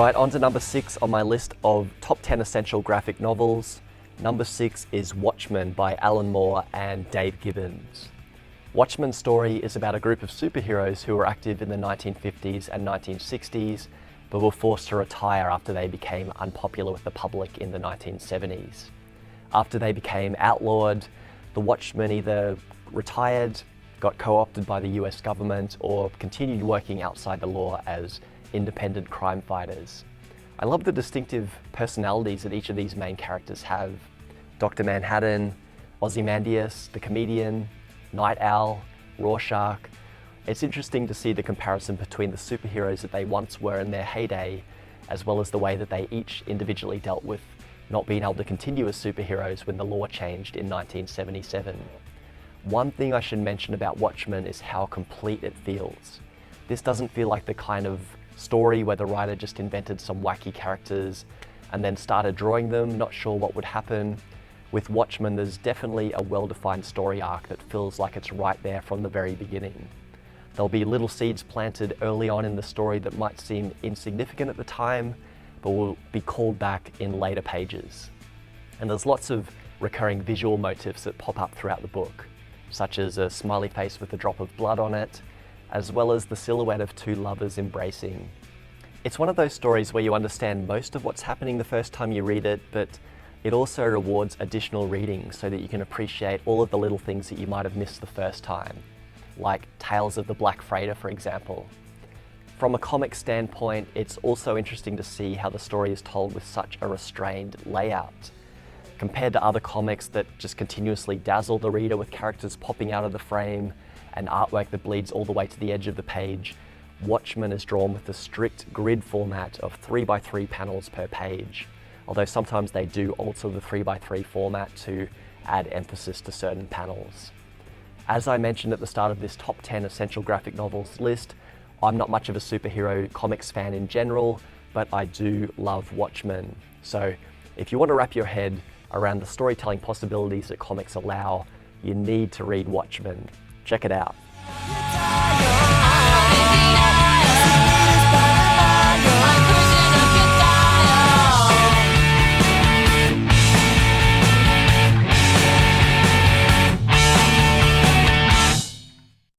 Alright, on to number 6 on my list of top 10 essential graphic novels. Number 6 is Watchmen by Alan Moore and Dave Gibbons. Watchmen Story is about a group of superheroes who were active in the 1950s and 1960s, but were forced to retire after they became unpopular with the public in the 1970s. After they became outlawed, the Watchmen either retired, got co-opted by the US government, or continued working outside the law as independent crime fighters. I love the distinctive personalities that each of these main characters have. Dr. Manhattan, Ozymandias, the comedian, Nite Owl, Rorcharch. It's interesting to see the comparison between the superheroes that they once were in their heyday, as well as the way that they each individually dealt with not being able to continue as superheroes when the law changed in 1977. One thing I should mention about Watchmen is how complete it feels. This doesn't feel like the kind of story where the writer just invented some wacky characters and then started drawing them, not sure what would happen. With Watchmen, there's definitely a well-defined story arc that feels like it's right there from the very beginning. There'll be little seeds planted early on in the story that might seem insignificant at the time, but will be called back in later pages. And there's lots of recurring visual motifs that pop up throughout the book, such as a smiley face with a drop of blood on it, as well as the silhouette of two lovers embracing. It's one of those stories where you understand most of what's happening the first time you read it, but it also rewards additional reading so that you can appreciate all of the little things that you might have missed the first time, like Tales of the Black Freighter, for example. From a comic standpoint, it's also interesting to see how the story is told with such a restrained layout. Compared to other comics that just continuously dazzle the reader with characters popping out of the frame and artwork that bleeds all the way to the edge of the page, Watchmen is drawn with a strict grid format of 3x3 panels per page, although sometimes they do alter the 3x3 format to add emphasis to certain panels. As I mentioned at the start of this top 10 essential graphic novels list, I'm not much of a superhero comics fan in general, but I do love Watchmen. So if you want to wrap your head around the storytelling possibilities that comics allow, you need to read Watchmen. Check it out.